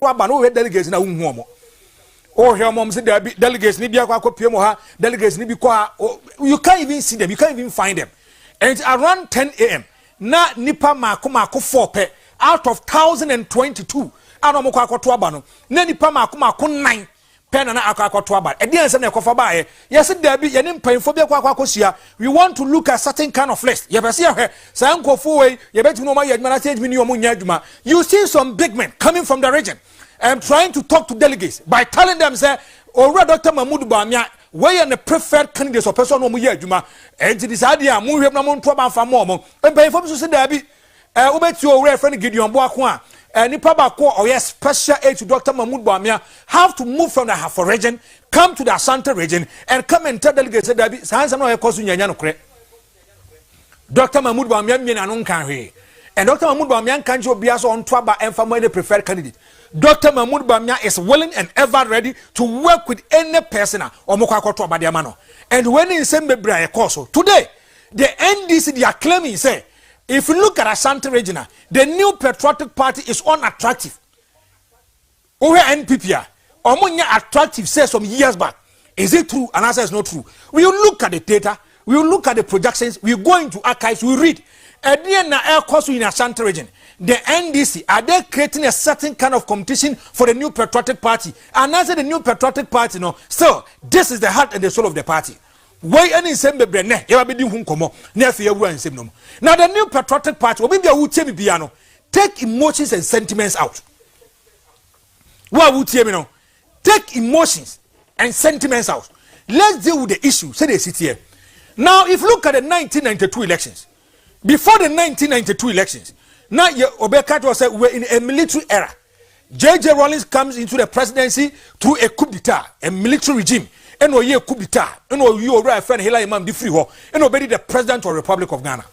no we delegates na unhu omo oh here mom say there be delegates ni bia kwa kopie mo ha delegates ni bi kwa you can't even see them, you can't even find them. And around 10 a.m. na nipa mako 4 pe out of 1022 ano mo kwa akoto aba no na nipa mako 9 pe na akoto aba e dey ansem na ekofa ba ye yes there be ye ni mpanfo bi kwa akosia we want to look at certain kind of list ye be say he say nkofo we ye betimi no ma ye adwuma na change me ni omo nya adwuma. You see some big men coming from the region and trying to talk to delegates by telling them say already Dr. Mahmoud Bawumia we are the preferred candidates or person no mo ye adwuma and this idea mo hwem na mo nto ba fa mo mo mpanfo bi so say there be ubeti o friend Gideon Boako a nipa ba ko or special aid to Dr. Mahmoud Bawumia have to move from the Hafo region, come to the Asante region, and come and tell delegates that be sans no ekosu nyanya no kre. Dr. Mahmoud Bawumia mi na no kan hwe. And Dr. Mahmoud Bawumia kan je obia so onto aba emfa the preferred candidate. Dr. Mahmoud Bawumia is willing and ever ready to work with any person or moko akoto aba de no. And when in same bebra ekoso today the NDC they are claiming say if you look at Asante Regional, the new patriotic party is unattractive. Over NPP, Omonya attractive says some years back. Is it true? And answer is not true. We will look at the data, we will look at the projections, we go into archives, we read. At the end, air course in Asante Region, the NDC, are they creating a certain kind of competition for the new patriotic party? And answer the new patriotic party, no. So, this is the heart and the soul of the party. Why any same brene you be di hu nkomo na afi ewu ansem no. Now the new patriotic party obi bia wutie mi bia no take emotions and sentiments out. Wa wutie mi no take emotions and sentiments out. Let's deal with the issue say they sit here. Now if you look at the 1992 elections, before the 1992 elections, now Obeka was said we're in a military era. J.J. Rawlings comes into the presidency through a coup d'etat, a military regime. And we ye coup d'etat, and we already friend Hela Imam di free ho, and obedi the president of the Republic of Ghana.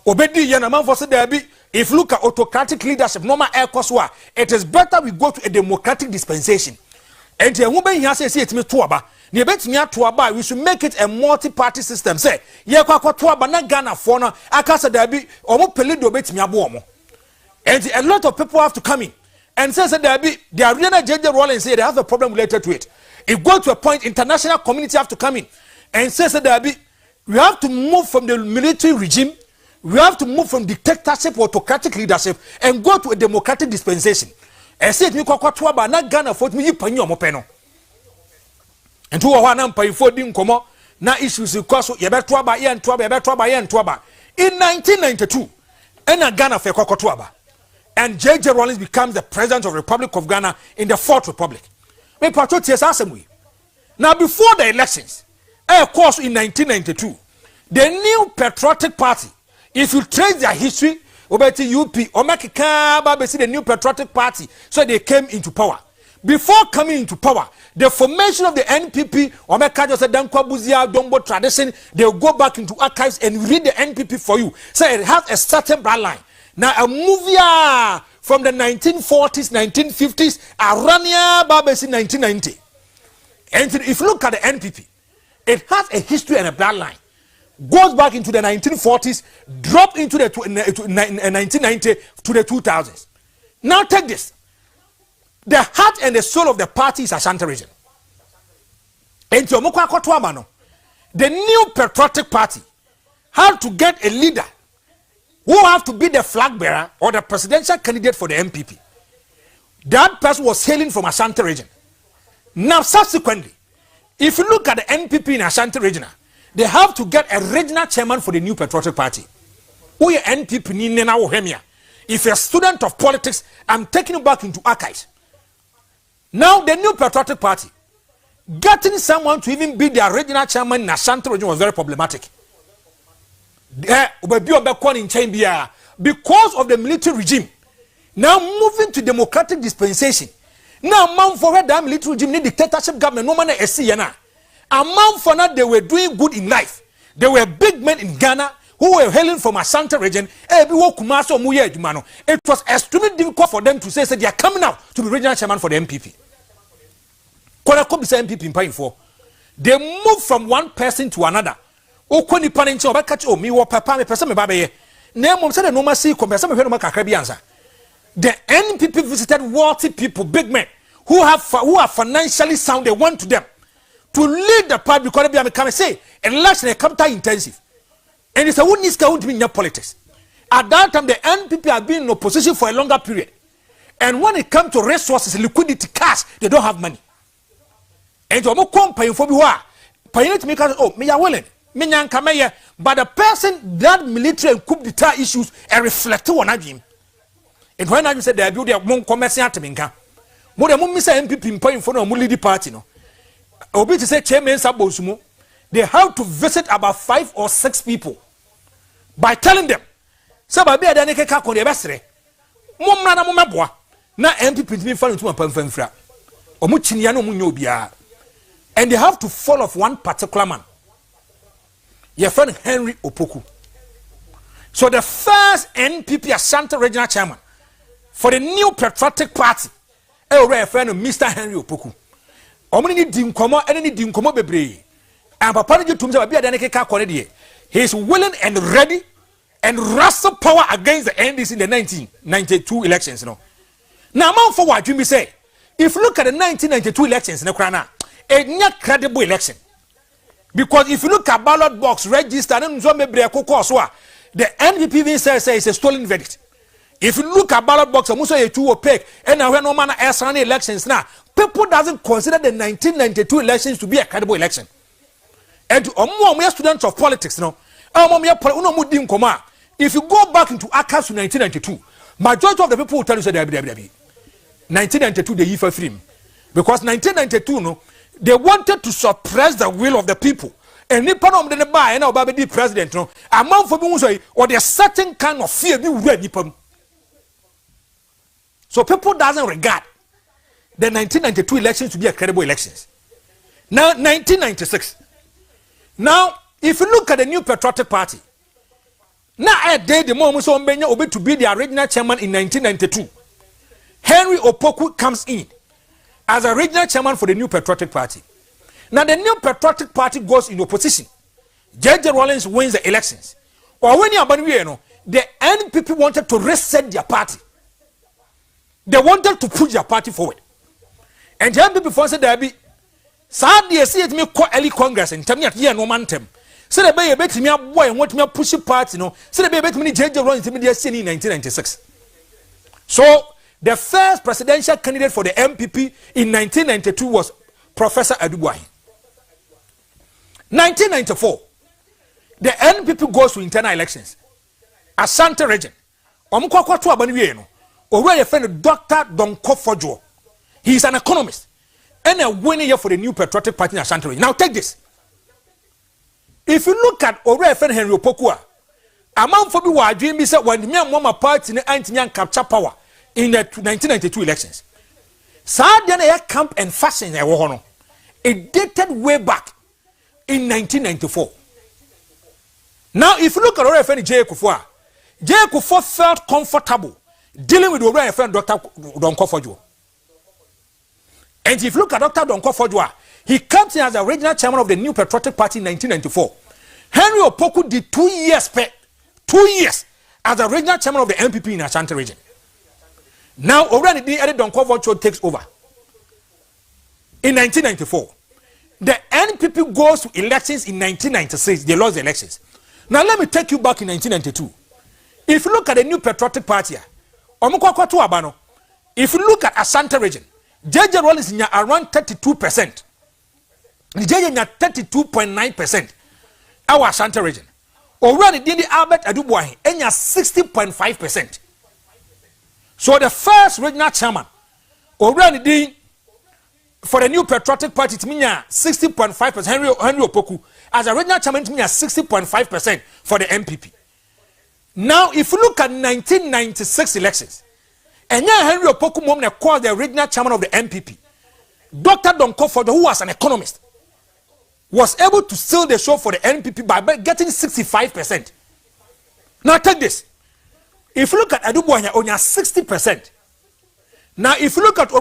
Obedi Yanaman for said there be if you look at autocratic leadership, normal air koswa, it is better we go to a democratic dispensation. And the woman here says it me tuaba. Ni bet me tuaba, we should make it a multi-party system. Say, ye kwa tuaba na Ghana for na akasa there be omo pele do bet me abomo. And a lot of people have to come in. And says that there be the arena J.J. Rawlings say they have a problem related to it. It goes to a point, international community have to come in and says that there be we have to move from the military regime, we have to move from dictatorship, autocratic leadership, and go to a democratic dispensation. And say me kwa tuaba na Ghana for me yipanyi omo peno. And to wa na mpa ifo di nkomo na issues cause ye be tuaba ye ntuaba ye be tuaba ye ntuaba. In 1992, ena Ghana for kwa tuaba. And J.J. Rawlings becomes the president of the Republic of Ghana in the Fourth Republic. Now, before the elections, of course, in 1992, the new patriotic party, if you trace their history, Obeti UP, Omekika, the new patriotic party, so they came into power. Before coming into power, the formation of the NPP, Omeka just said, Dankwa Dombo tradition, they'll go back into archives and read the NPP for you. So it has a certain brand line. Now a movie from the 1940s, 1950s, Arania Babes in 1990. And if you look at the NPP, it has a history and a bloodline. Goes back into the 1940s, dropped into the 1990 to the 2000s. Now take this. The heart and the soul of the party is Asante region. And the new patriotic party had to get a leader who have to be the flag bearer or the presidential candidate for the NPP. That person was hailing from Asante region. Now, subsequently, if you look at the NPP in Asante region, they have to get a regional chairman for the new patriotic party. Who is NPP? If you're a student of politics, I'm taking you back into archives. Now, the new patriotic party, getting someone to even be the regional chairman in Asante region was very problematic. Because of the military regime, now moving to democratic dispensation. Now, man for that military regime, need dictatorship government, no man SC. A man for that they were doing good in life. They were big men in Ghana who were hailing from Asante region. It was extremely difficult for them to say they are coming out to be regional chairman for the NPP. They moved from one person to another. Okoni paninchi obeka catch me wo papa me pese me babaye na mom se de no ma si ko pese me hwe no ma kakra bi ansa The NPP visited wealthy people, big men, who are financially sound. They went to them to lead the party because they become say election is capital intensive. And it's a who needs to be in politics. At that time, the NPP have been in opposition for a longer period. And when it comes to resources, liquidity, cash, they don't have money. And to come paying for paying to make us, oh, me are willing, me nyanka, but the person that military and coup d'etat issues are reflected on him. And when I said they build their own commercial to minka, more than Mr. NPP paying for no leading party, no. Obi to say chairman Sabosumo, they have to visit about 5 or 6 people by telling them, Sababi Adaneke Kako de Bestre, Mumana Mumabwa, na NPP to be found into a pamphra, or Muchiniano Munobia. And they have to follow one particular man. Your friend Nsafoa Poku. So the first NPP Ashanti regional chairman for the new patriotic party, your friend Mr. Nsafoa Poku. Omni dim komo, any dim komo bebre. And Papa you to me, he is willing and ready and wrestle power against the NDC in the 1992 elections. You know. Now, man, for what you say, if you look at the 1992 elections in the Krana, it's not credible election. Because if you look at ballot box register, the NPP says it's a stolen verdict. If you look at ballot box, it's too opaque. And now when no man has any elections now, people doesn't consider the 1992 elections to be a credible election. And we are students of politics, you know. If you go back into archives to 1992, majority of the people will tell you say 1992 they for free. Because 1992, no, they wanted to suppress the will of the people. And nipa no mde ne ba e na oba be president no amanfo bi so or there certain kind of fear bi wura nipa. So people doesn't regard the 1992 elections to be a credible elections. Now 1996. Now if you look at the new patriotic party, now a day the moment so Mbenya obe to be the original chairman in 1992. Nsafoa Poku comes in as a regional chairman for the new patriotic party. Now the new patriotic party goes in opposition. J.J. Rawlings wins the elections. Or when the NPP wanted to reset their party. They wanted to push their party forward. And the NPP said there be sadly see it me call early Congress and tell me at year no mantem. So the baby bet me a boy and want me a push party no. So the baby bet me J.J. Rawlings in 1996. So the first presidential candidate for the NPP in 1992 was Professor Adubuahi. 1994, the NPP goes to internal elections. Ashanti region. Already a friend Dr. Donkofojo. He is an economist and a winner here for the new patriotic party in Ashanti region. Now take this. If you look at already a friend Nsafoa Poku, a man for me dream is when the man party in the anti-man capture power in the 1992 elections. Sadia camp and fashion it dated way back in 1994. Now, if you look at our friend J. Kufuor felt comfortable dealing with our friend Dr. Donkofojo. And if you look at Dr. Donkofojo, he comes in as the regional chairman of the new patriotic party in 1994. Nsafoa Poku did 2 years as the regional chairman of the NPP in Ashanti region. Now, already the Eddie Donkofojo takes over. In 1994, the NPP goes to elections in 1996. They lost the elections. Now, let me take you back in 1992. If you look at the new patriotic party, if you look at Ashanti region, J.J. Rawlings is around 32%. J.J. is 32.9%. Our Ashanti region. Already the Albert Adubuahi is 60.5%. So the first regional chairman already for the new patriotic party it means 60.5%. Nsafoa Poku as a regional chairman it means 60.5% for the NPP. Now if you look at 1996 elections, and Nsafoa Poku mom called the regional chairman of the NPP, Dr. Donkofojo, who was an economist, was able to steal the show for the NPP by getting 65%. Now take this. If you look at Adubuahi, only 60%. Now, if you look at J.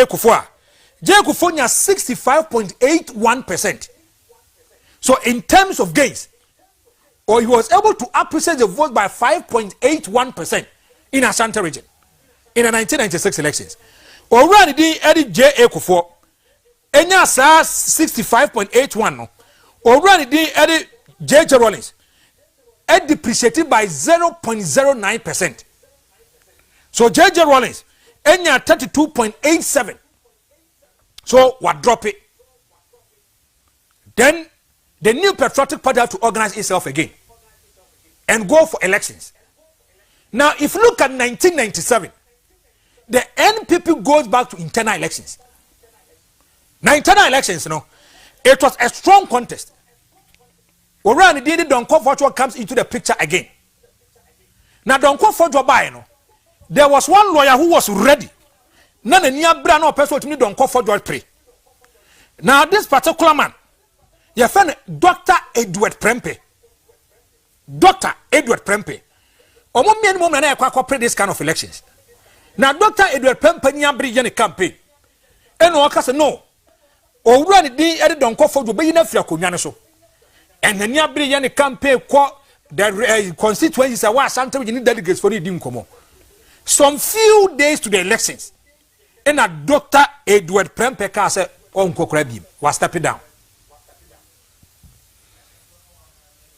Kufuor, J. Kufuor 65.81%. So, in terms of gains, he was able to appreciate the vote by 5.81% in Ashanti region. in the 1996 elections. Already the Eddie J. Ekufo, Enya sa 65.81 no. Already the Eddie J. Rollins, it depreciated by 0.09%. So J. Rollins, Enya 32.87. So what drop it? Then the new patriotic party have to organize itself again and go for elections. Now, if you look at 1997, the NPP goes back to internal elections. Now, internal elections, it was a strong contest. Already, the Donko Forjo comes into the picture again. Now, Donko Forjo there was one lawyer who was ready. None of the brand person to me Donko Forjo pray. Now, this particular man, your friend Dr. Edward Prempe. Dr. Edward Prempe. Omo me no man na pray this kind of elections. Now Dr. Edward Prempe nya bri ye campaign. Eno oka say no. Owura ne din e don kofo do be na fia konwa ne so. Eno nya bri ye campaign ko the constituencies are Asante Region delegates for the nkomo. Some few days to the elections. And a Dr. Edward Prempe ka say on kokra bim was step down.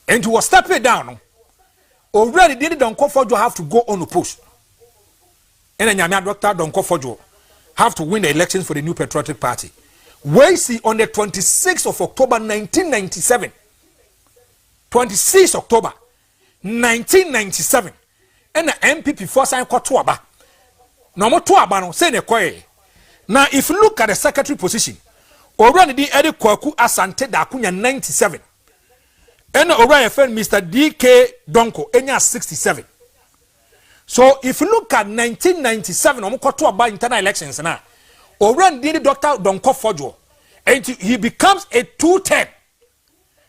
And he was stepping down. Already did Don Kofojo have to go on the post. And then Yamia Doctor Don Kofojo have to win the elections for the New Patriotic Party. We see on the 26th of October 1997. 26th October 1997. And the NPP first time called Tuaba. No more Tuaba no say ne. Now if you look at the secretary position, already the Eddie Kwaku Asante Dakunya 97. And Orion friend Mr. DK Donko, Enya 67. So if you look at 1997, about internal elections now, Orion did Dr. Donko Fojo, and he becomes a 2-term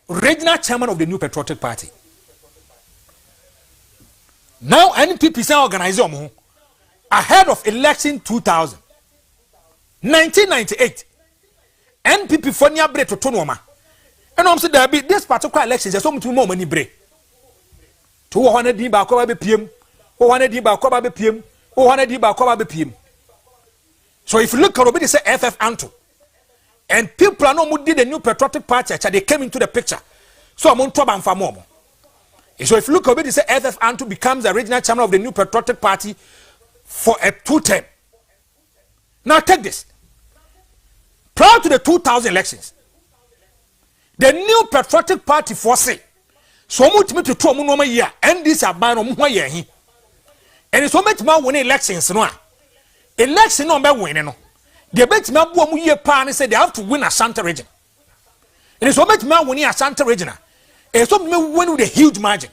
regional chairman of the New Patriotic Party. Now NPP is organizing ahead of election 2000. 1998, NPP for Niabre to Tonoma. And I'm saying there be this particular election, there's so much more money break. 200 diba ko ba PM, 200 diba ko ba PM, 200 diba ko ba PM. So if you look at what say FF Anto, and people are not did the New Patriotic Party, they came into the picture. So I'm on top and for more. So if you look at what say FF Anto becomes the regional chairman of the New Patriotic Party for a 2-term. Now take this. Prior to the 2000 elections, the New Patriotic Party for say so much me to 2 months year and this about no more year he and so much more win elections no election no be win no the bet me abo mu year pa say they have to win Ashanti region and so much more win Ashanti region and so me win with a huge margin.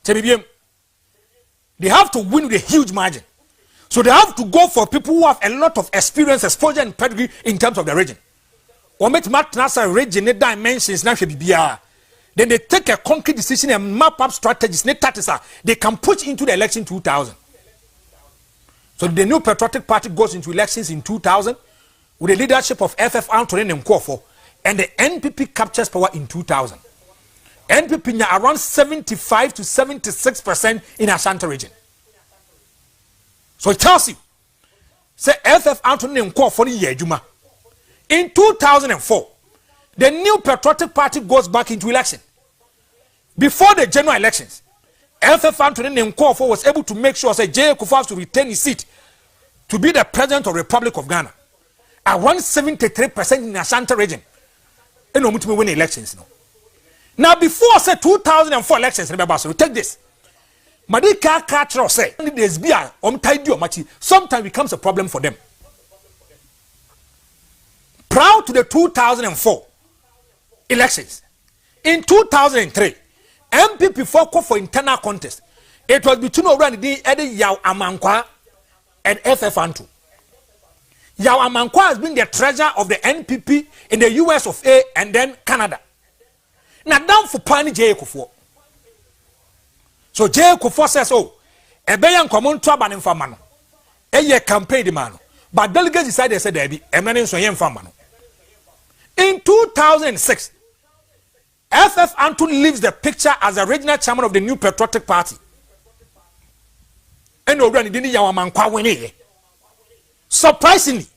They have to win with a huge margin, so they have to go for people who have a lot of experience, exposure and pedigree in terms of the region. Or make Matnasa region dimensions now bia. Then they take a concrete decision and map up strategies. They can push into the election 2000. So the New Patriotic Party goes into elections in 2000 with the leadership of FF Antonin and Nkofo, and the NPP captures power in 2000. NPP are around 75 to 76% in Ashanti region. So it tells you, say FF Antonin and Nkofo ni yejuma. In 2004, the New Patriotic Party goes back into election. Before the general elections, FF Antonin Nkofo was able to make sure that J. Kufuor has to retain his seat to be the president of the Republic of Ghana. Around 73% in the Ashanti region. And no much win elections. Now, before say 2004 elections, remember, so take this. Madika Katra say, sometimes becomes a problem for them. Prior to the 2004 elections, in 2003, MPP fought for internal contest. It was between already Eddie Yao Amankwa and FF Antu. Yao Amankwa has been the treasurer of the NPP in the US of A and then Canada. Now down for Pani J. Kufuor. So J. Kufuor says, oh, a bayan common trouble in Famano. A year campaign demand. But delegates decided, said, there be a man in Soyen Famano. In 2006, FF Antu leaves the picture as the regional chairman of the New Patriotic Party. and already didn't Yawamankwa win. Surprisingly,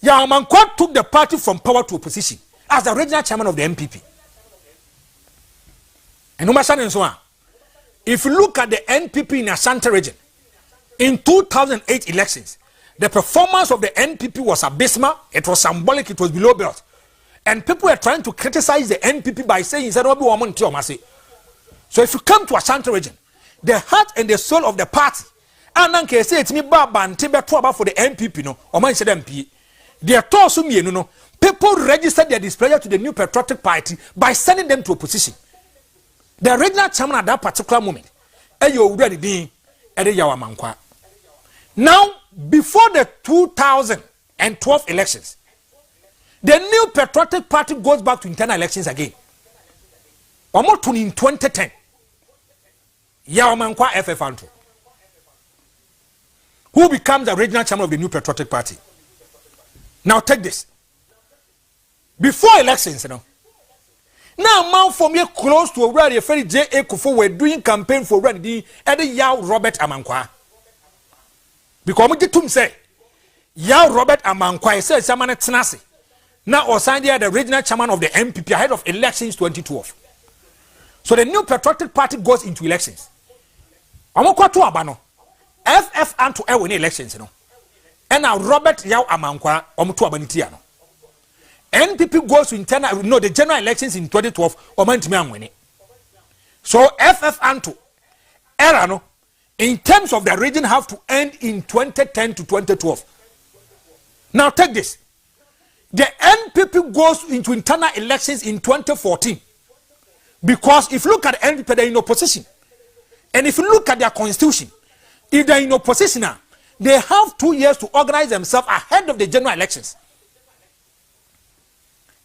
Yawamankwa took the party from power to opposition as the regional chairman of the NPP. And no matter so on, if you look at the NPP in Ashanti region, in 2008 elections, the performance of the NPP was abysmal, it was symbolic, it was below belt. And people were trying to criticize the NPP by saying, so if you come to Ashanti region, the heart and the soul of the party, and then say it's me baba and tibe trouble for the NPP no, or man said MP. They are told no, people registered their displeasure to the New Patriotic Party by sending them to opposition. The regional chairman at that particular moment, now, before the 2012 elections, the New Patriotic Party goes back to internal elections again. Almost in 2010, Yawamankwa FF who becomes the regional chairman of the New Patriotic Party. Now take this. Before elections, now man from here close to already a very J.A. Kufu were doing campaign for already Eddie Yaw Robert Amankwa. Because we get to say, Yaw Robert Amankwa says someone at Tenassi. Now Osandia, the regional chairman of the NPP ahead of elections 2012. So the New Patriotic Party goes into elections. Amokwa to abano. FF and to win elections, And now Robert Yaw Amankwa omutu abanitiano. NPP goes to internal, no, the general elections in 2012, Omantimi winning. So FF and to era no, in terms of the region have to end in 2010 to 2012. Now take this. The NPP goes into internal elections in 2014. Because if you look at the NPP, they're in opposition. And if you look at their constitution, if they're in opposition now, they have 2 years to organize themselves ahead of the general elections.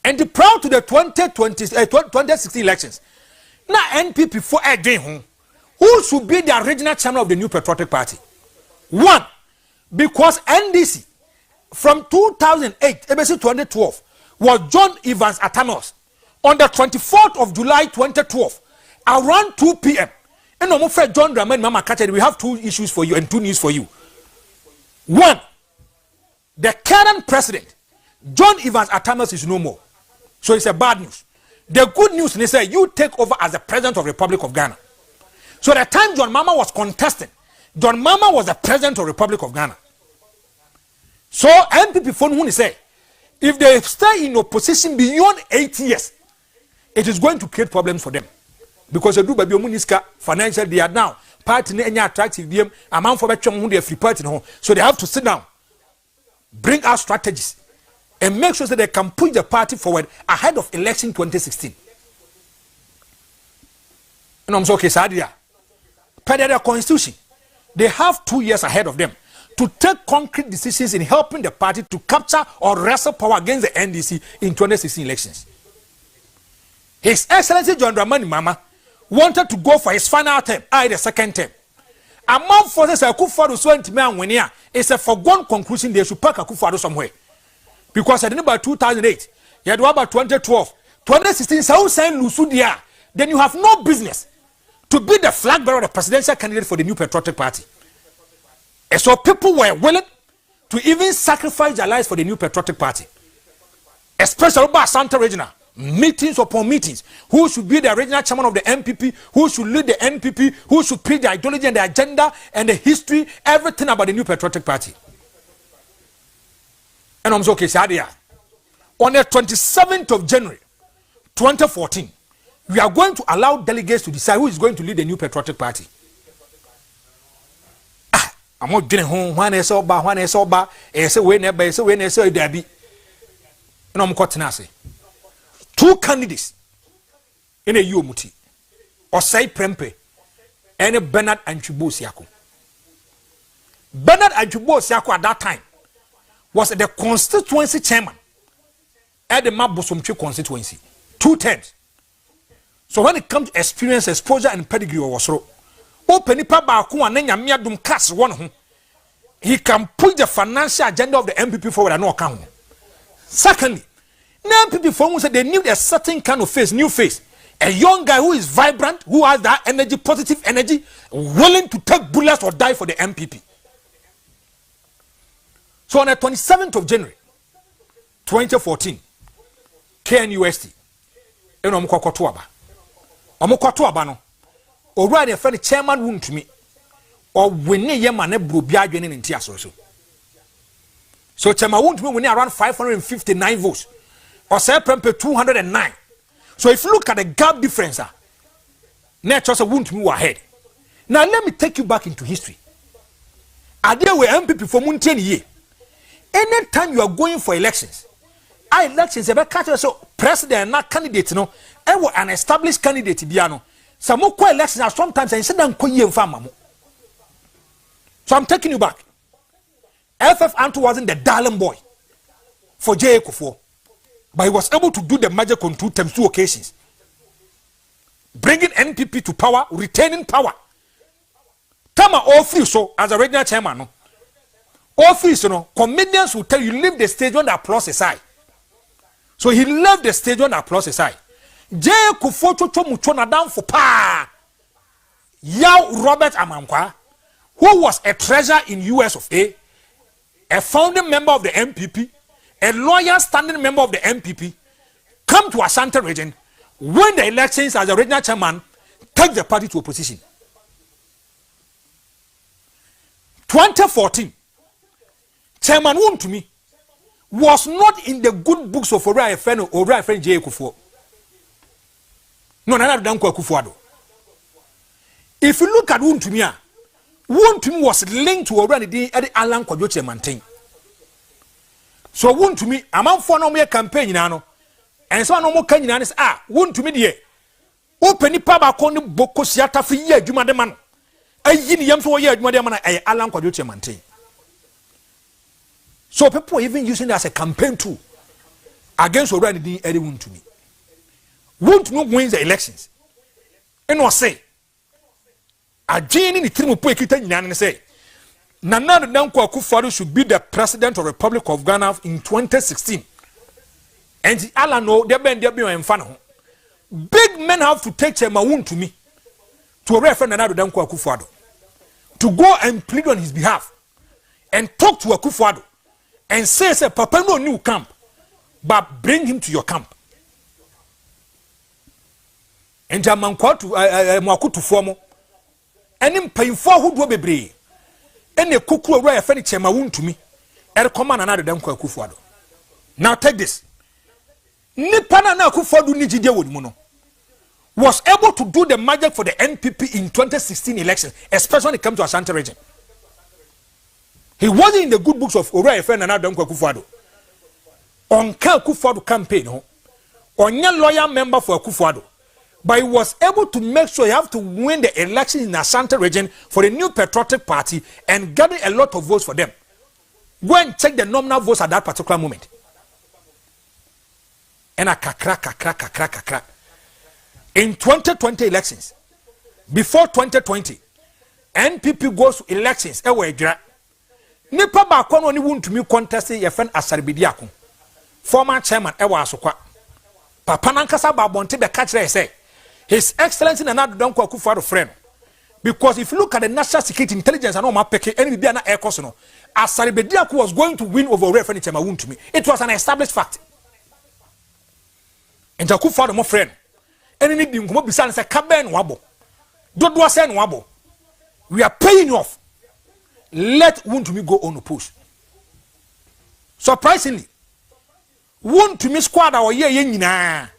And prior to the 2016 elections, now NPP for again, who should be the regional chairman of the New Patriotic Party? One, because NDC from 2008 to 2012 was John Evans Atanos. On the 24th of July 2012, around 2 p.m., and I'm afraid John Dramani Mama Kacha, we have 2 issues for you and 2 news for you. One, the current president, John Evans Atanos, is no more. So it's a bad news. The good news, they say, you take over as the president of the Republic of Ghana. So the time John Mama was contesting, John Mama was the president of the Republic of Ghana. So NPP phone when say, if they stay in opposition beyond 8 years, it is going to create problems for them. Because they do baby muniska financial they are now party any attractive them amount for better who they free party no. So they have to sit down, bring out strategies, and make sure that they can push the party forward ahead of election 2016. And I'm so okay, Sadia. Per their constitution, they have 2 years ahead of them to take concrete decisions in helping the party to capture or wrestle power against the NDC in 2016 elections. His Excellency John Dramani Mama wanted to go for his final term, the second term. Among forces Akufo-Addo so intimate when here, it's a foregone conclusion they should pack Akufo-Addo somewhere. Because I didn't about 2008, you had about 2012, 2016, so saying Lusudia, then you have no business to be the flag bearer of the presidential candidate for the New Patriotic Party. And so people were willing to even sacrifice their lives for the New Patriotic Party. Especially about Santa Regional. Meetings upon meetings. Who should be the regional chairman of the NPP? Who should lead the NPP? Who should preach the ideology and the agenda and the history? Everything about the New Patriotic Party. And I'm so okay, Sadia. On the 27th of January 2014, we are going to allow delegates to decide who is going to lead the New Patriotic Party. I'm not getting home. One is over, one is over. It's a winner, it's a winner, it's a derby. And I'm caught tenacity. 2 candidates in a Yomuti, Osei Prempe, and Bernard Anchubo Siako. Bernard Anchubo Siako at that time was the constituency chairman at the Mabosomchi constituency, 2 terms. So when it comes to experience, exposure, and pedigree, was so open and cast one. He can push the financial agenda of the NPP forward and no account. Secondly, NPP form said they need a certain kind of face, new face, A young guy who is vibrant, who has that energy, positive energy, willing to take bullets or die for the NPP. So on the 27th of January, 2014, KNUST, no. Already a friend chairman wouldn't to me. Or when ye man a brubia joining in tears also. So chairman wouldn't me when around 559 votes. Or say 209. So if you look at the gap difference, nature won't move ahead. Now let me take you back into history. Are there were MPP for Mountain year? Anytime you are going for elections, elections about catch so president not candidate no, an established candidate biano. Some more elections are sometimes and sit down and farm. So I'm taking you back. FF Anto wasn't the darling boy for J. Kufuor, but he was able to do the magic on 2 times 2 occasions. Bringing NPP to power, retaining power. Tama all free so as a regional chairman. No? All free so no comedians will tell you leave the stage when the applause aside. So he left the stage when the applause aside. J. Kufuor chocho muchona down for pa. Yao Robert Amankwa, who was a treasurer in US of A founding member of the NPP, a lawyer standing member of the NPP, come to Ashanti region, win the elections as a regional chairman, take the party to opposition. 2014, Chairman Wontumi was not in the good books of Oriya Friend or Oriya Friend J. Kufuor. No, none of them Kufuor. If you look at Wontumi, Wontumi was linked to Oriya Eddie Alan Kwajoche maintain. So Wontumi, a man for no more campaign nano, and so no more canyon is Wontumi dear. Open the paba koni boko siata for ye, Juma de man. A yin yam for ye, Juma de man, a Alan Kwajoche maintain. So people even using it as a campaign tool against Oriya Eddie Wontumi. Wontumi wins the elections. And was say, a gene in the Trimu Puekita and say, Nana Dankwa Akufo-Addo should be the president of the Republic of Ghana in 2016. And the Alano, there be and fan. Big men have to take Chairman Wontumi to refer Nana Dankwa Akufo-Addo to go and plead on his behalf and talk to Akufo-Addo and say, Papa no new camp, but bring him to your camp. And Jamankwa to Mwakutu Fomo. And in painful who do be brave. And the kuku Oriya Friend Chairman Wontumi. And command another Dankwa Akufo-Addo. Now take this. Nipana na Akufo-Addo Nijide Wodimono was able to do the magic for the NPP in 2016 election, especially when it comes to Ashanti region. He wasn't in the good books of Oriya Friend and Dankwa Akufo-Addo. On Akufo-Addo campaign, on your lawyer member for Akufo-Addo. But he was able to make sure you have to win the election in Ashanti region for the new patriotic party and gather a lot of votes for them. Go and check the nominal votes at that particular moment. And a kakra. In 2020 elections, before 2020, NPP goes to elections. Nipa bakono ni Wontumi contest your friend Asaribidiako, former chairman Ewa Asokwa. Papa nankasa babonte be catch say. His Excellency Nana Dankwa Akufo-Addo friend. Because if you look at the national security intelligence and all my peke, any be an air cost, Asaribidiako was going to win over Oriya Friend Chairman Wontumi. It was an established fact. And Akufo-Addo my friend. Any need to come beside and say, Kaben wabo. Don't do say wabo. We are paying you off. Let Wontumi go on the push. Surprisingly, Wontumi squad our year yina.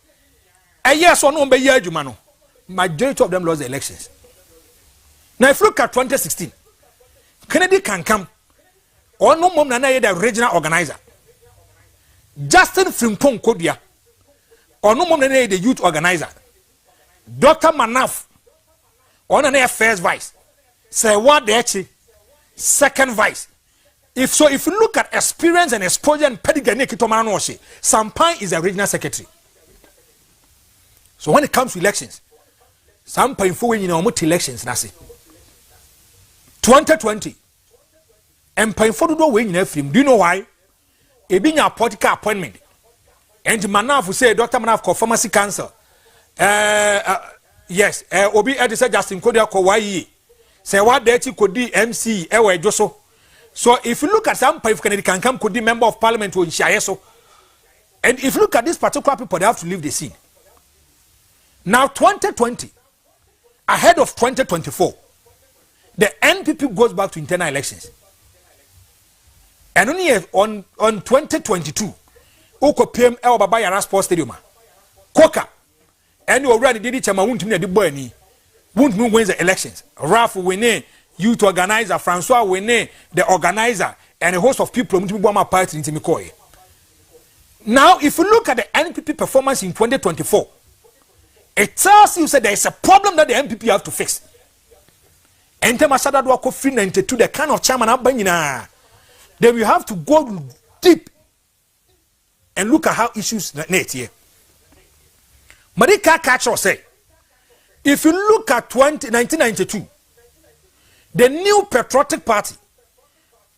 A yes or no be year jumano. Majority of them lost the elections. Now if you look at 2016, Kennedy can come. Or no mom na the regional organizer. Justin Frimpong Kodia. Or no mom na the youth organizer. Dr. Manaf. Or na first vice. Say what the actually second vice. If you look at experience and exposure and pedigree, Sampai is a regional secretary. So when it comes to elections, Sampai for when you know what elections, Nasi 2020, and Painful do win in film. Do you know why? It being a political appointment, and Manaf will say Dr. Manaf called pharmacy cancer, Yes, obi say Justin Kodia Kowai. Say what dirty could be MC ewe Joso. So if you look at some if Kennedy can come could be member of parliament to Inshayeso. And if you look at this particular people, they have to leave the scene. Now 2020, ahead of 2024, the NPP goes back to internal elections. And only on 2022, Oko PM El Baba Yara Sports Stadium. Koka. And you already did it, won't me the boy ni. Won't me win the elections. Ralph Wene, youth organizer, Francois Wene, the organizer, and a host of people won't be one party in Timikoy. Now, if you look at the NPP performance in 2024, it tells you that there is a problem that the NPP have to fix. And Masada Dwako free 92, the kind of chairman Abanina, then we have to go deep and look at how issues net here. Marika Kacho say, if you look at 1992, the new patriotic party,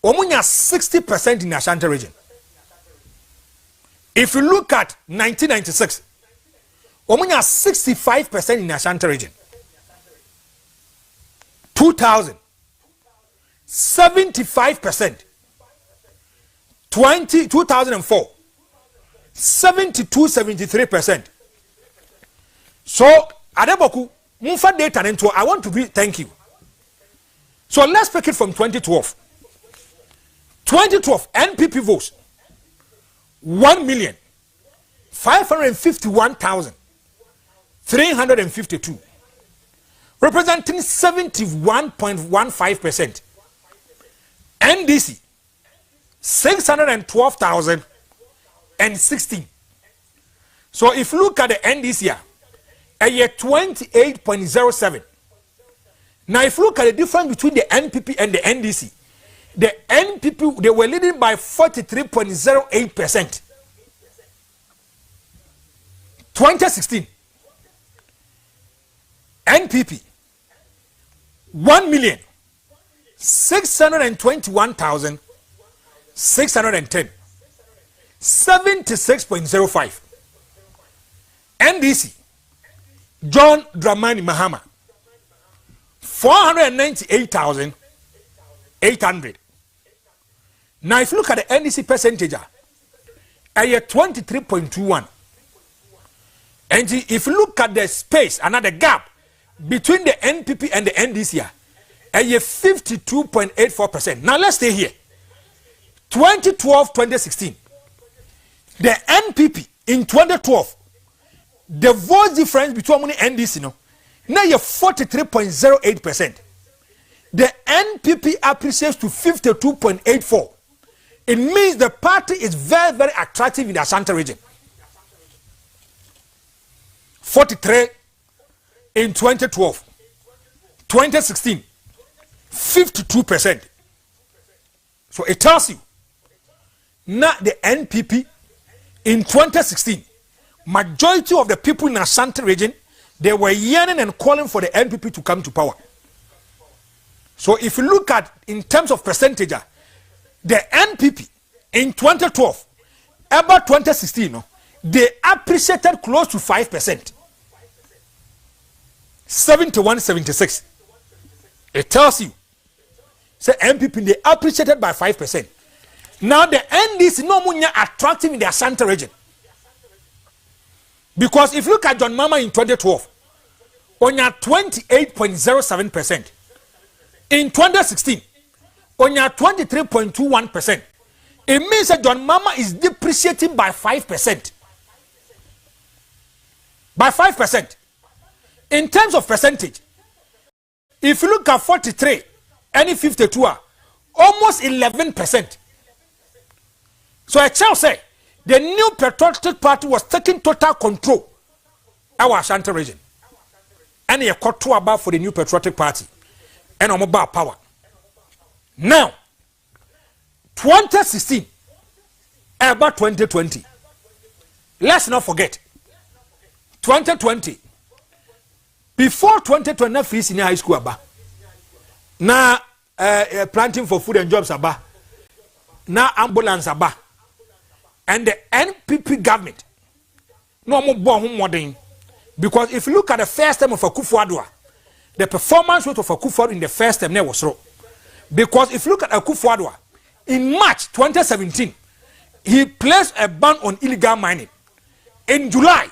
Omunya 60% in the Ashanti region. If you look at 1996, Omunya 65% in the Ashanti region. 2000, 75%. 2004, 72-73%. So, Adeboku, Mufa data into I want to be thank you. So let's pick it from 2012. 2012 NPP votes 1,551,352, representing 71.15%. NDC 612,016. So if you look at the NDC here, a year 28.07. Now if you look at the difference between the NPP and the NDC, the NPP, they were leading by 43.08%. 2016, NPP 1,621,610, 76.05. NDC John Dramani Mahama 498,800. Now if you look at the NDC percentage, a year 23.21. And if you look at the space, another gap between the NPP and the NDC, a year 52.84%. Now let's stay here. 2012-2016, the NPP in 2012, the vote difference between the NDC now you 43.08%. The NPP appreciates to 52.84. It means the party is very, very attractive in the Ashanti region. 43 in 2012. 2016, 52%. So it tells you, not the NPP in 2016, majority of the people in the Ashanti region, they were yearning and calling for the NPP to come to power. So if you look at in terms of percentage, the NPP in 2012, about 2016, they appreciated close to 5%. 71-76. It tells you, say NPP they appreciated by 5%. Now the NDC no more attractive in the Ashanti region. Because if you look at John Mama in 2012, on your 28.07%. In 2016, on your 23.21%. It means that John Mama is depreciating by 5%. By 5%. In terms of percentage, if you look at 43 and 52 are almost 11%. So I shall say the new patriotic party was taking total control of our Ashanti region. And he got to about for the new patriotic party and on about power. Now, 2016, about 2020. Let's not forget, 2020. Before 2020, na free senior high school aba. Na planting for food and jobs aba. Na ambulance aba. And the NPP government, no more born modern. Because if you look at the first term of Akufo-Addo, the performance rate of Akufo-Addo in the first term was low. Because if you look at Akufo-Addo, in March 2017, he placed a ban on illegal mining. In July,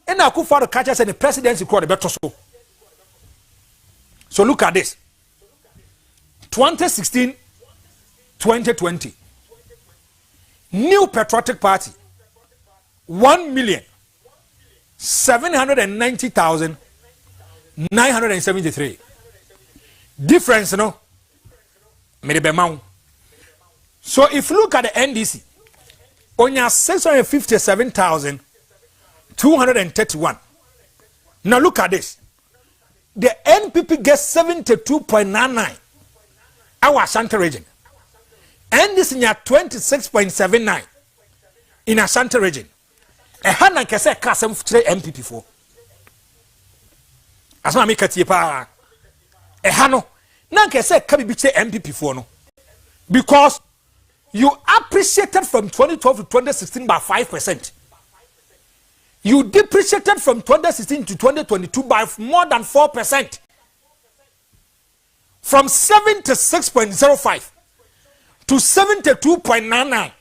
and Akufo-Addo catches and the presidency called the better so. So look at this. 2016, 2020. New Patriotic Party, 1,790,973. Difference, no? So if you look at the NDC, only 657,231. Now look at this. The NPP gets 72.99. Our Ashanti region. NDC near 26.79 in Ashanti region. A hundred can say custom NPP for. As I make a tipa. A hano. None can say NPP for no. Because you appreciated from 2012 to 2016 by 5%. You depreciated from 2016 to 2022 by more than 4%. From 76.05 to 72.99.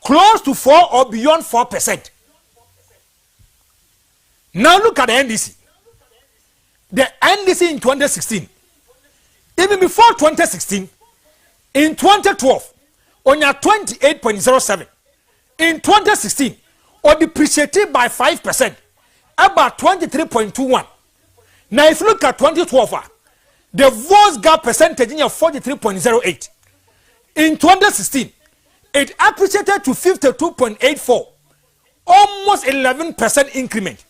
Close to 4 or beyond 4%. Now look at the NDC. The NDC in 2016. Even before 2016, in 2012, on your 28.07. In 2016, or depreciated by 5%, about 23.21. Now if you look at 2012, the votes gap percentage in your 43.08. In 2016, it appreciated to 52.84. Almost 11% increment.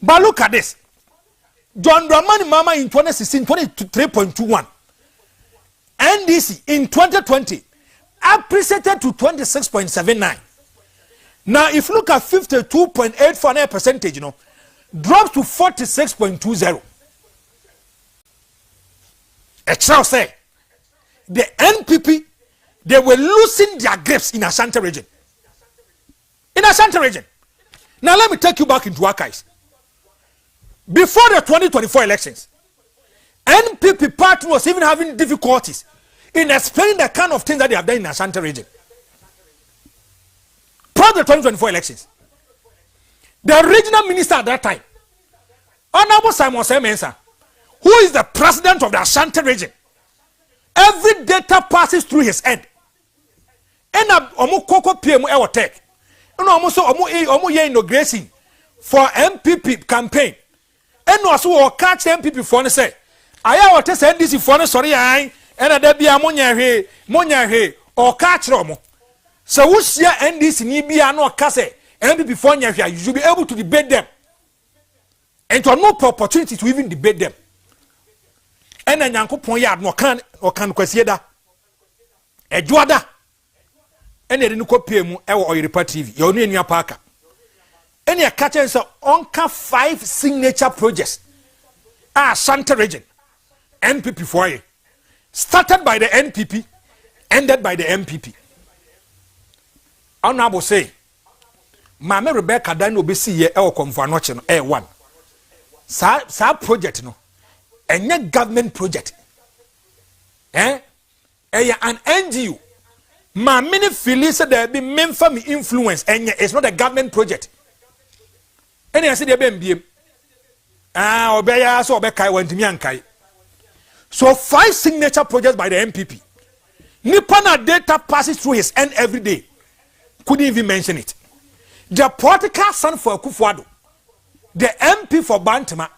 But look at this. John Dramani Mama in 2016, 23.21. NDC in 2020 appreciated to 26.79. Now, if you look at 52.84 percentage, you know, drops to 46.20. A child say the NPP, they were losing their grips in Ashanti region. In Ashanti region. Now, let me take you back into archives. Before the 2024 elections, NPP party was even having difficulties in explaining the kind of things that they have done in Ashanti region. Prior to the 2024 elections, the regional minister at that time, Honorable Simon Semensa, who is the president of the Ashanti region, every data passes through his head. And omo koko PM ewo tech. And omo ye inauguration for MPP campaign. And also o catch MPP for ne say, aya o test NDC for ne sorry ai, and da bia monya hwe o catch romo. So who share NDC ni bia no ka say MPP for nya hwe, you should be able to debate them. And to no opportunity to even debate them. And then Yankopon yard no can kwasieda da edwoada and they no kopie mu e wo Oyiripa TV your nu enua parka and ya catch say onka 5 signature projects Ashanti region NPP for you started by the NPP ended by the MPP. Honorable say Mama Rebecca dan obesi ye e wo komfo anoche no one sa project no enye government project an NGO ma many feel say there be memfa me influence enye it's not a government project ene say there be mbiem obeya so obekai wantimi ankai. So 5 signature projects by the MPP. Nippana data passes through his end every day. Couldn't even mention it. The political son for Akufo-Addo, the MP for Bantama,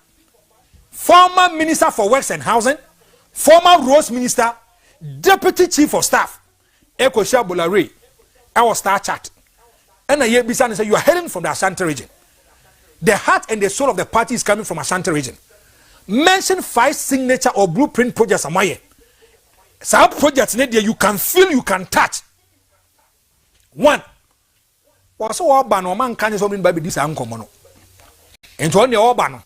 former Minister for Works and Housing, former Roads Minister, Deputy Chief of Staff, Eko Shabolare, our star chat. And I Bisan say you are hailing from the Ashanti region. The heart and the soul of the party is coming from Ashanti region. Mention 5 signature or blueprint projects amaye. Some projects need you can feel, you can touch. 1. Was all ban or man can something by this uncommon. And to only all ban.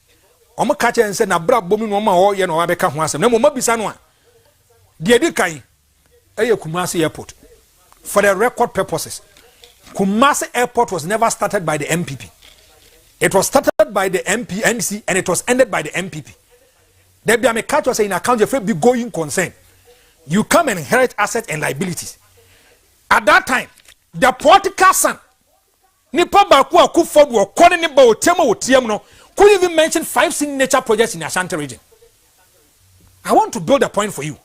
Omo catch and say na bra bomi no ma o ye no abeka ho asem na mo mabisa no a de edi kan Kumasi Airport. For the record purposes, Kumasi Airport was never started by the MPP. It was started by the NC and it was ended by the NPP. There be a catch was in account of be going concern. You come and inherit assets and liabilities. At that time, the political son, Nipa Bakua could forward calling about Temo Tiamno, could even mention 5 signature projects in Ashanti region. I want to build a point for you.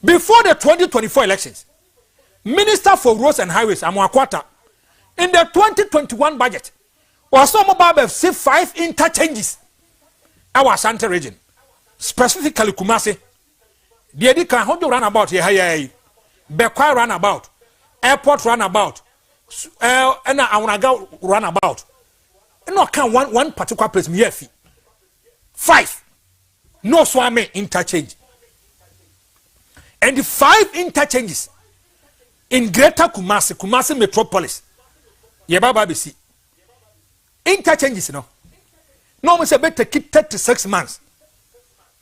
Before the 2024 elections, Minister for Roads and Highways, Amwakwata, in the 2021 budget, was some about 5 interchanges our Ashanti region, specifically Kumasi. The Edika Hondo runabout here, Bekwa runabout, airport runabout, and Awanaga runabout. No, can one particular place, Miefi. 5. No Swame interchange. And the 5 interchanges in Greater Kumasi Metropolis. Yebaba BC. Interchanges, no. No, we say better keep 36 months.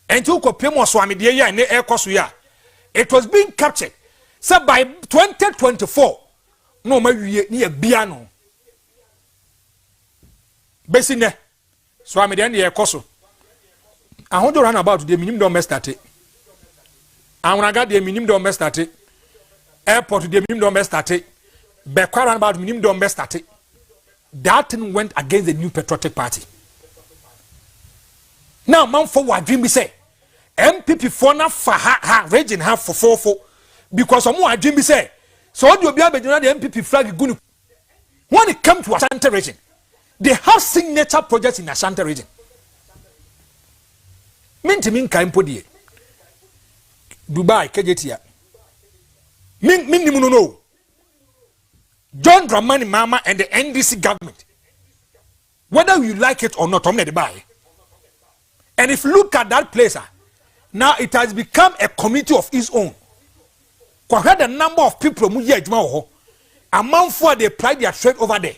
And to copy more Swami Dia and the air Kosuya. It was being captured. So by 2024, no, maybe near Biano. Basine Swami Dia and the air Kosu. I want to run about the minimum domestic. I want to get the minimum domestic. Airport the minimum domestic. Bekwa about minimum domestic. That thing went against the New Patriotic Party. Now, man, for what dream we say, NPP for na for ha region have for 4 because some more dream we say. So what you be able to the NPP flag good. When it comes to Ashanti region, they have signature projects in Ashanti region. Min Kaimpodi Dubai, Kejetia. Min no. John Dramani Mama and the NDC government, whether you like it or not, I'm not buy. And if you look at that place, now it has become a committee of its own. Compared the number of people who are among for they pride their trade over there.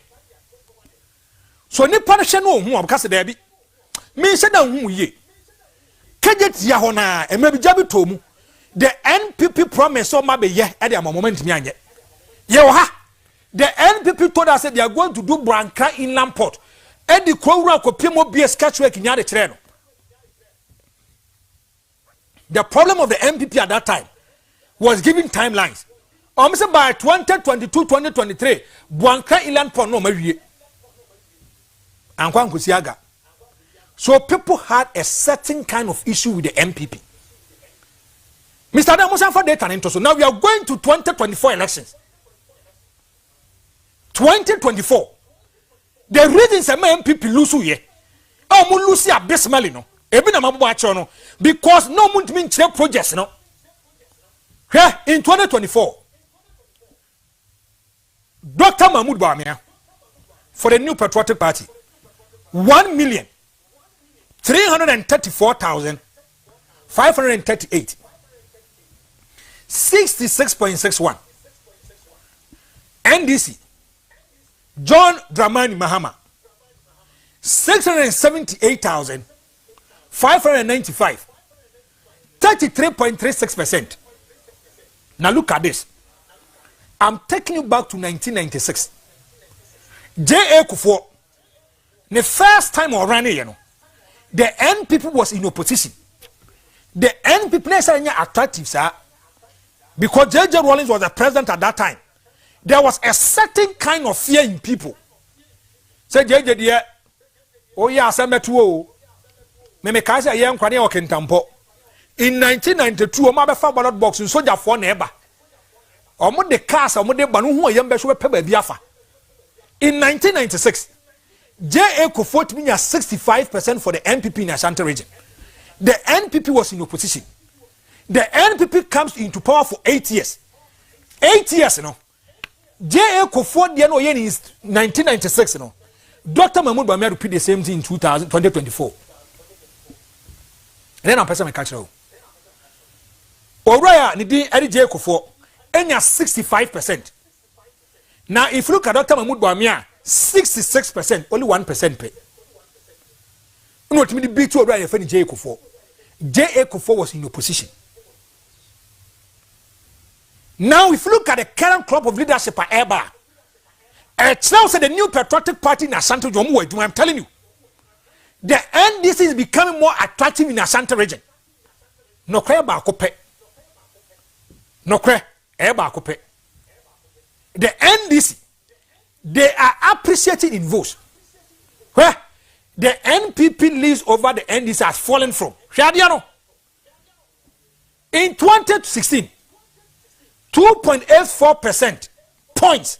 So ni panishe no who because there be me said that who ye kejet ya hona e maybe jabi tomu the NPP promise so mabe ye at the moment me anye ye ha. The NPP told us that they are going to do Branca Inland Port. And the Crowra Copimo be a sketchwork in Yada Treno. The problem of the NPP at that time was giving timelines. Almost by 2022-2023, Branca Inland Port no maybe. And Kwan Kusiaga. So people had a certain kind of issue with the NPP. Mr. Damosan for data and so now we are going to 2024 elections. 2024. The reasons some MPP lose here. Oh, mo lose abysmally no. Ebi na mabuwa chono because no muntu mean chere projects no. Here in 2024. Dr. Mahmoud Bawumia for the New Patriotic Party 1,334,538 66.61 NDC John Dramani Mahama 678,595 33.36%. Now look at this. I'm taking you back to 1996. J.A. Kufuor, the first time around here, you know, the NPP was in opposition. The NPP is attractive, sir, because J.J. Rawlings was the president at that time. There was a certain kind of fear in people. Say J.J. dear, oh yeah, I met you. Me kasa ye nkwane o kentampo. In 1992, o ma be fa ballot box soldier for neighbor. Omo de cars, omo de ba no hu yem be so pe ba biafa. In 1996, J.A. Kufuor mean 65% for the NPP in Ashanti region. The NPP was in opposition. The NPP comes into power for 8 years. 8 years, you know. J.A. Kufuor the no in 1996, you know. Dr. Mahmoud Bawumia repeat the same thing in 2024. And then I'm person catch you. Oraya ni di J.A. Kufuor enya 65%. Now if you look at Dr. Mahmoud Bawumia 66%, only 1% pay. You know what me the big two Oraya for J.A. Kufuor. J.A. Kufuor was in opposition. Now if you look at the current crop of leadership at Eba, Now say the new patriotic party in Ashanti region. I'm telling you, the NDC is becoming more attractive in Ashanti region. No cry about cope. No cry about cope. The NDC, they are appreciated in votes. Where the NPP leads over the NDC has fallen from. In 2016, 2.84% points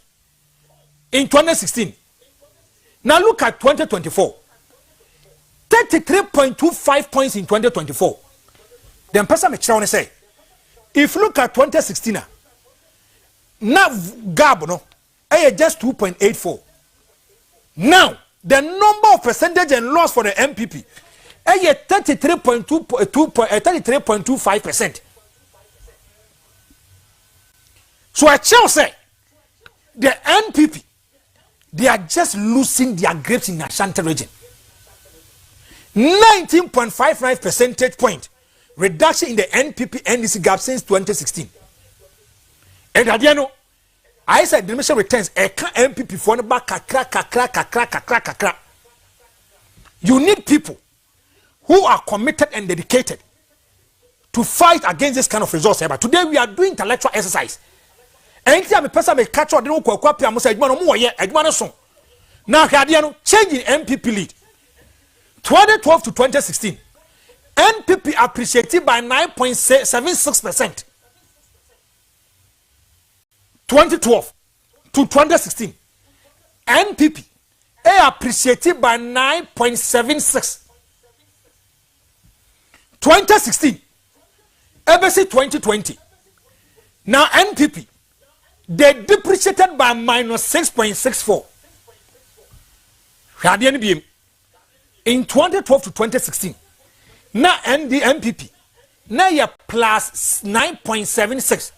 in 2016. Now look at 2024. 33.25 points in 2024. Then person me say, if you look at 2016, now gap no, just 2.84. Now the number of percentage and loss for the NPP, 33.25%. So I shall say, the NPP, they are just losing their grips in Ashanti region. 19.55 percentage point reduction in the NPP NDC gap since 2016. And Adiano, I said the mission returns a NPP for the back kakra. You need people who are committed and dedicated to fight against this kind of results. But today we are doing intellectual exercise. Anytime a person may catch up, they don't copy. I must say, now change in NPP lead. 2012 to 2016, NPP appreciated by 9.76%. 2012 to 2016, NPP appreciated by 9.76. 2016, ABC 2020. Now NPP, they depreciated by minus 6.64. In 2012 to 2016, now NPP, now you're plus 9.76,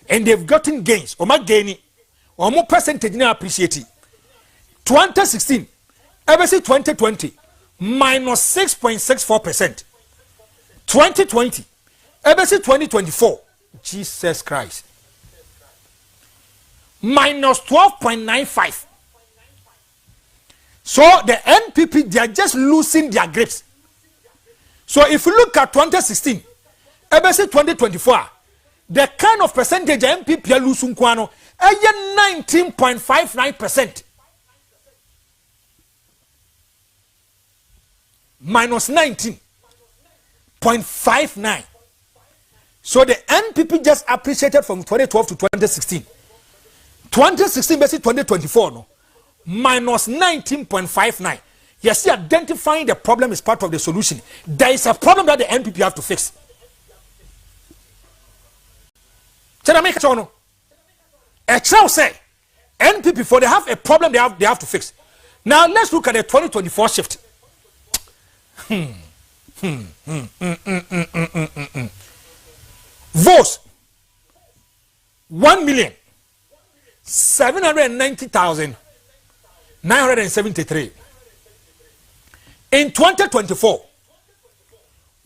and they've gotten gains, or more gaining, or more percentage now appreciated. 2016, ABC 2020, minus 6.64%. 2020, ABC 2024, Jesus Christ, minus 12.95. So the NPP, they are just losing their grips. So if you look at 2016, ABC 2024, the kind of percentage NPP are losing, 19.59%. Minus 19.59. So the NPP just appreciated from 2012 to 2016. 2016 versus 2024, no? Minus 19.59. You see, identifying the problem is part of the solution. There is a problem that the NPP have to fix. A child say NPP for they have a problem they have to fix. Now let's look at the 2024 shift. Votes 1,790,973. In 2024,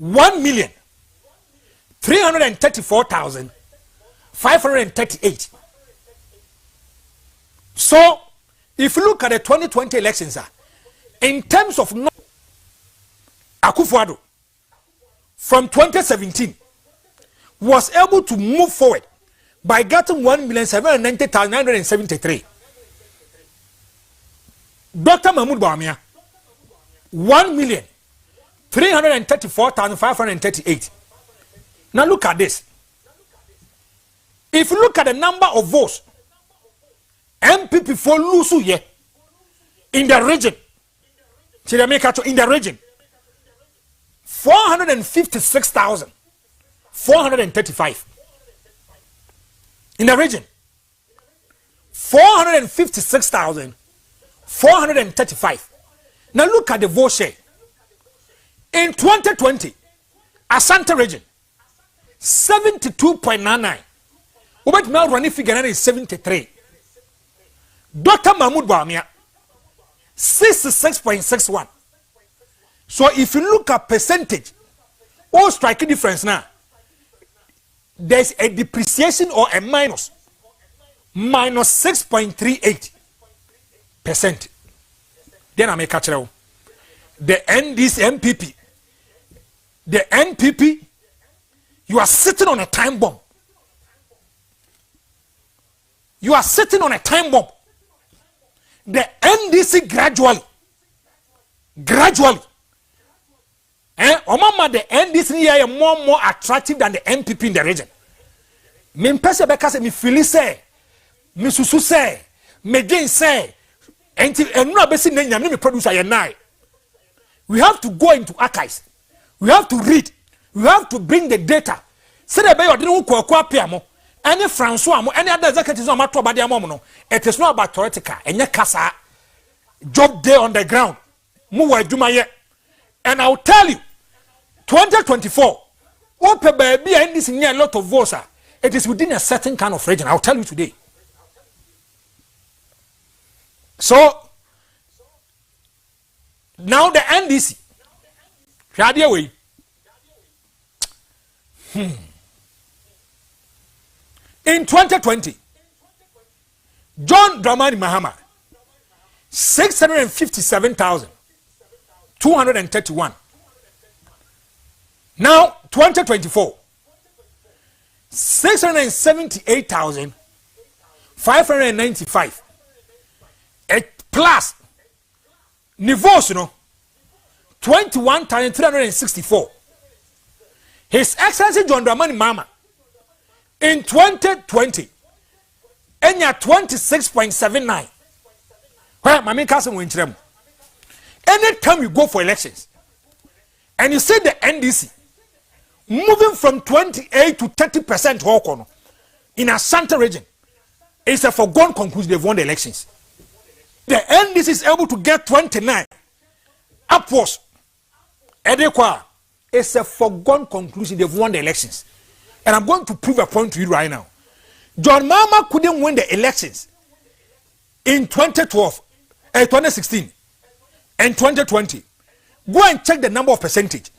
1,334,538. So, if you look at the 2020 elections, in terms of Akufo-Addo from 2017 was able to move forward by getting 1,790,973. Dr. Mahmoud Bawumia 1,334,538. Now look at this. If you look at the number of votes MPP for Lusu here in the region, in the region, 456,435. In the region, 456,435. Now look at the vote share. In 2020, Asante region, 72.99. Ubet now running figure is 73. Dr. Mahmoud Bawumia, 66.61. So if you look at percentage, all striking difference now, there's a depreciation or a minus 6.38. Then I make a the NPP. The NPP, you are sitting on a time bomb. You are sitting on a time bomb. The NDC gradually. Omama, the NDC is more attractive than the NPP in the region. Me mpese beka se me feel say, me susu say, me gain say, enti enura besi ne nyame me producer ye nai. We have to go into archives. We have to read. We have to bring the data. Say the be odin ko apia mo, any Francois mo, any other executives on matter about their mom no. It is not about theoretical. Enye kasa job day on the ground. Mu wa adwuma ye. And I'll tell you, 2024, open baby and this near a lot of votes. It is within a certain kind of region. I'll tell you today. So now the NDC. Way. In 2020, John Dramani Mahama, 657,231. Now 2024, 678,595. Plus niveaus, 21,364. His Excellency John Dramani Mahama in 2020, enya 26.79. Where Mami Kassim went to anytime you go for elections and you see the NDC moving from 28 to 30% in Ashanti region, it's a foregone conclusion they've won the elections. The NDC is able to get 29 upwards. It's a foregone conclusion they've won the elections. And I'm going to prove a point to you right now. John Mahama couldn't win the elections in 2016 and 2020. Go and check the number of percentage.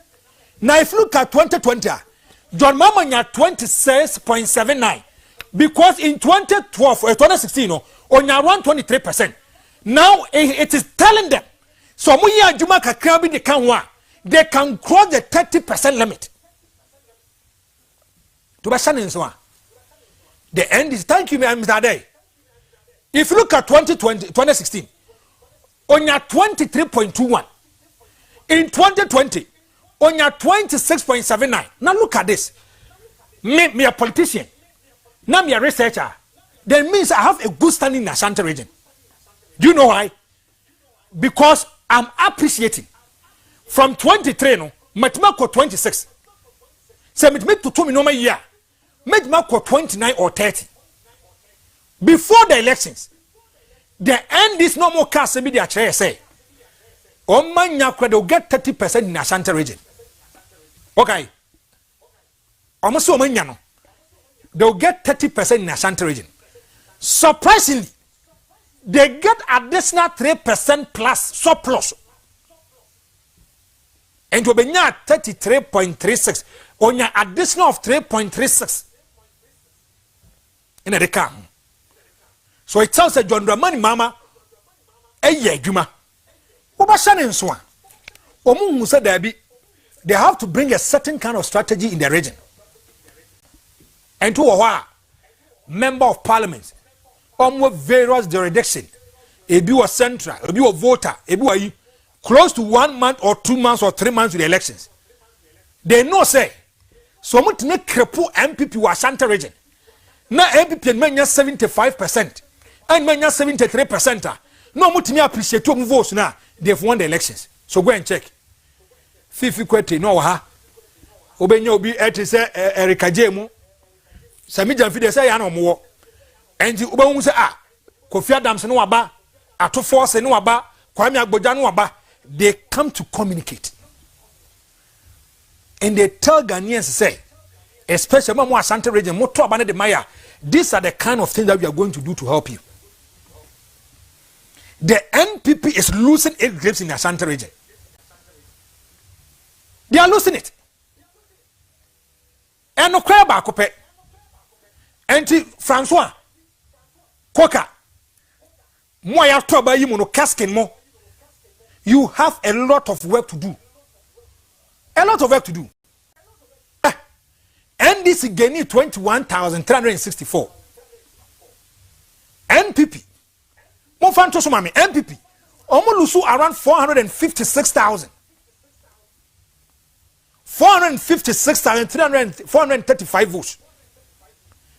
Now if you look at 2020, John Mahama had 26.79 because in 2016 on around 23%. Now it is telling them so they can cross the 30% limit. To be the end is thank you, Mr. Day. If you look at 2016, on your 23.21. In 2020, on your 26.79. Now look at this. Me a politician. Now me a researcher. That means I have a good standing in the Ashanti region. Do you know why? Because I'm appreciating. From 23, no, Matmako 26. Say me to 2 minutes a year. Matmako 29 or 30. Before the elections, the end is no more cast be the chair say. Oh man, they'll get 30% in the Ashanti region. Okay. Almost so many, they'll get 30% in the Ashanti region. Surprisingly, they get additional 3% plus surplus. And to be 33.36 on your additional of 3.36 in a decam. So it tells a John Dramani Mahama a year juma. Obashan and Swan. Omu Musa Dabi, they have to bring a certain kind of strategy in the region. And to a member of parliament, almost various jurisdiction, a be a central, a be a voter, a be close to 1 month or 2 months or 3 months with the elections. They know say, so much make crepu NPP was Ashanti region. Now NPP menya 75% and menya 73%. No much appreciate 2 votes now. They've won the elections. So go and check. Fifi kwete no ha. Obenyo obi eti se Erika Jemu. Sami Jamfi de say ya no mo. Enti obenwu se Kofi Adams no aba, Ato Force no aba, Kwame Agboja no aba. They come to communicate. And they tell Ghanaians say, especially Mamo Ashanti region, Moto Abane de Maya, these are the kind of things that we are going to do to help you. The NPP is losing its grips in the Ashanti region. They are losing it. And no cry back up. And Francois Coca Mo ya to ba yi mo no casking mo. You have a lot of work to do. A lot of work to do. NDC gaining 21,364. NPP. Mo fan to so mami NPP. Omo lusu around 456,000. 435 votes.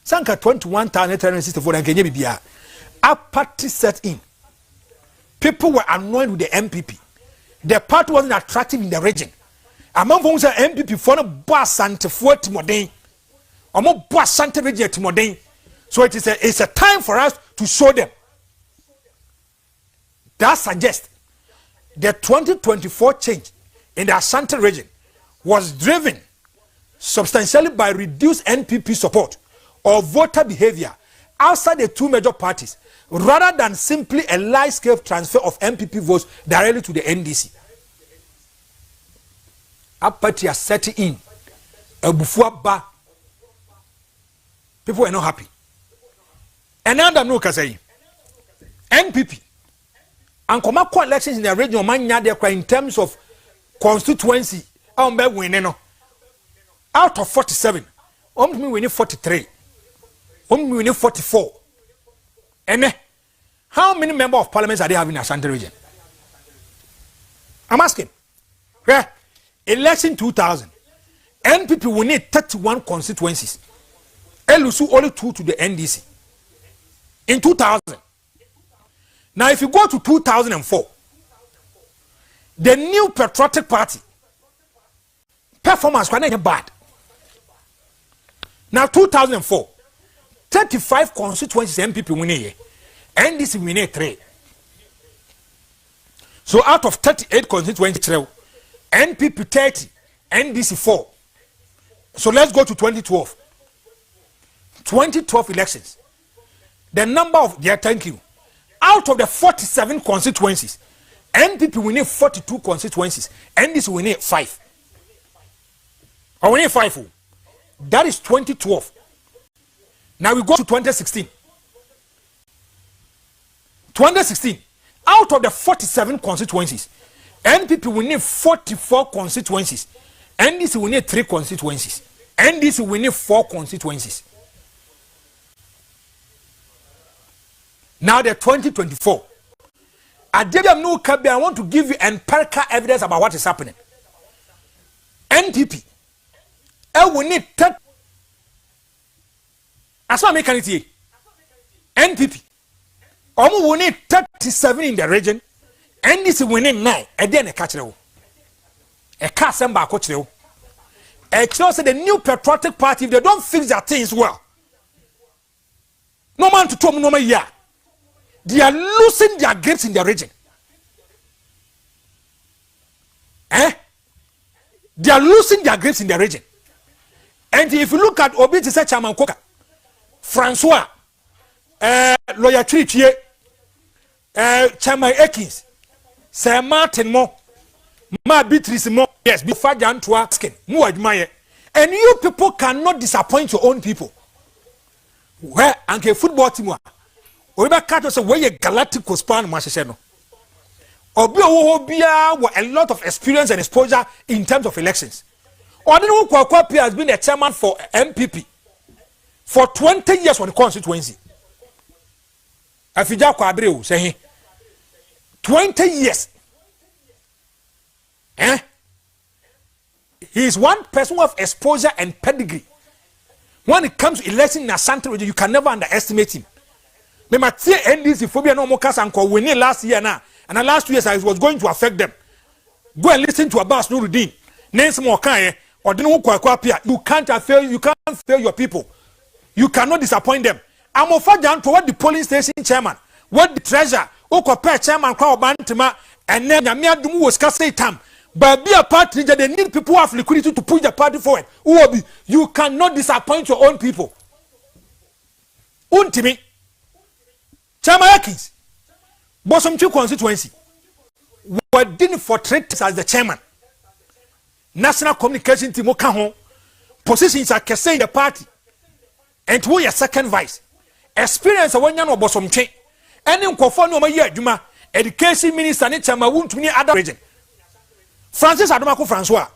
Sanka 21,364 and Kenya Bibia. A party set in. People were annoyed with the NPP. The party wasn't attractive in the region. Among those NPP for no boss Nsafoa Poku. Omo boss Santa region Timodin. So it's a time for us to show them. That suggests the 2024 change in the Ashanti region was driven substantially by reduced NPP support or voter behavior outside the two major parties, rather than simply a large-scale transfer of NPP votes directly to the NDC. A party are setting in a bufua. People are not happy. Another no say NPP and come up elections in the region of Manya in terms of constituency. Out of 47, we win 43. We win 44. And how many members of parliament are they having in Ashanti region? I'm asking. Yeah. Election 2000. NPP will need 31 constituencies. Elusu only 2 to the NDC. In 2000. Now if you go to 2004, the new patriotic party performance was bad. Now 2004, 35 constituencies NPP winning, NDC winning 3. So out of 38 constituencies, NPP 30, NDC 4. So let's go to 2012. 2012 elections. The number of thank you. Out of the 47 constituencies, NPP winning 42 constituencies, NDC winning 5. Or winning 5. That is 2012. Now we go to 2016. 2016. Out of the 47 constituencies, NPP winning 44 constituencies, NDC winning 3 constituencies, NDC winning 4 constituencies. Now the 2024. I want to give you empirical evidence about what is happening. NPP. We need as far as it NPP. We need 37 in the region. NDC winning 9. And then a catch. A Kasamba coach. The new patriotic party, if they don't fix their things well, no man to tell me no man yeah. They are losing their grips in the region. They are losing their grips in the region. And if you look at Obi Tise Chairman Koka, Francois, Lawyer Trichie, Chairman Ekins, Sir Martin Mo, Ma Beatrice Mo, yes, before Jan to asking, Mo admire. And you people cannot disappoint your own people. Where Anke football team we be catch us where galactic span masheno. Obi a lot of experience and exposure in terms of elections. Odinu Kwakwapi has been a chairman for NPP for 20 years on the constituency. Afija Kwabreu saying 20 years. He is one person of exposure and pedigree. When it comes to election in Ashanti region, you can never underestimate him. Me matie NDC phobia no mokas anko winning last year now, and the last 2 years it was going to affect them. Go and listen to Abbas Nuruddin. Names more kan or didn't you can't fail your people. You cannot disappoint them. I'm down to what the polling station chairman, what the treasurer, Okope chairman kwa bantima, and then Yamia Dumu was say time. But be a party that they need people who have liquidity to push the party forward. You cannot disappoint your own people. Untimi. Chairman Ekins, Bosom 2 constituency, were dealing for traitors as the chairman. National communication team home, positions are kese in the party, and who your second vice. Experience of one year Bosom 2, Any nkofo no ma ye adwuma education minister ne chama wuntumi other region. Francis Adomako Francois.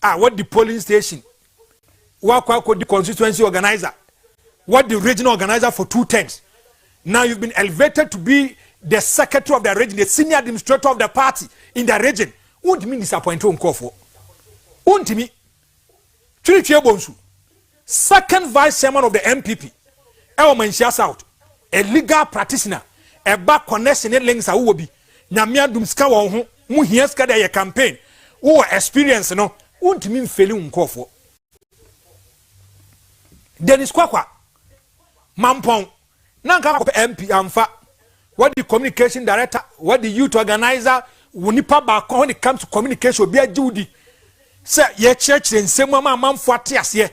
What the polling station? What the constituency organizer? What the regional organizer for 2 terms? Now you've been elevated to be the secretary of the region, the senior administrator of the party in the region. Won't mean disappoint nkofo. Won't me. Bonsu. Second vice chairman of the NPP. Manchia South. A legal practitioner. A back connection links a wobi. Nyamia dumska wa ho. Mu hiaska da ye campaign. Wo experience no. Won't mean failing nkofo. Dennis Kwakwa. Mampong. Nanka MP amfa. What the communication director, what the youth organizer, wunipa back when it comes to communication, be a Judy. Say, ye church and same mama man for tears ye.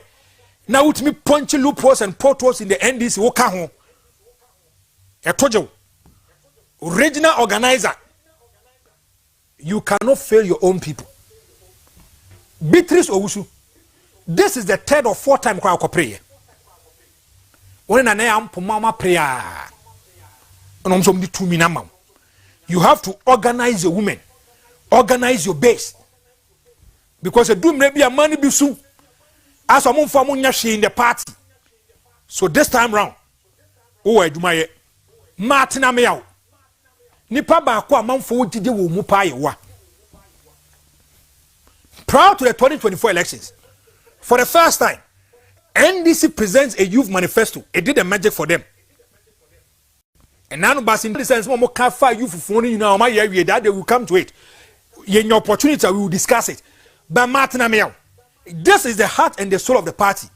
Now with me punch loopholes and portals in the NDC woka home. I told you, regional organizer, you cannot fail your own people. Beatrice Owusu, this is the 3rd or 4th time kwa prayer. When I am mama prayer, you have to organize your women, organize your base. Because a doom may be a money be soon. As a month in the party. So this time round, I do my Martina Meow. Nipa ba kwa manfo wujide wo mu pa yewa. Prior to the 2024 elections, for the first time, NDC presents a youth manifesto. It did a magic for them. And now, but in the sense, more can fire youth for you know, my area that they will come to it. In your opportunity, we will discuss it. But Martin Amel, this is the heart and the soul of the party.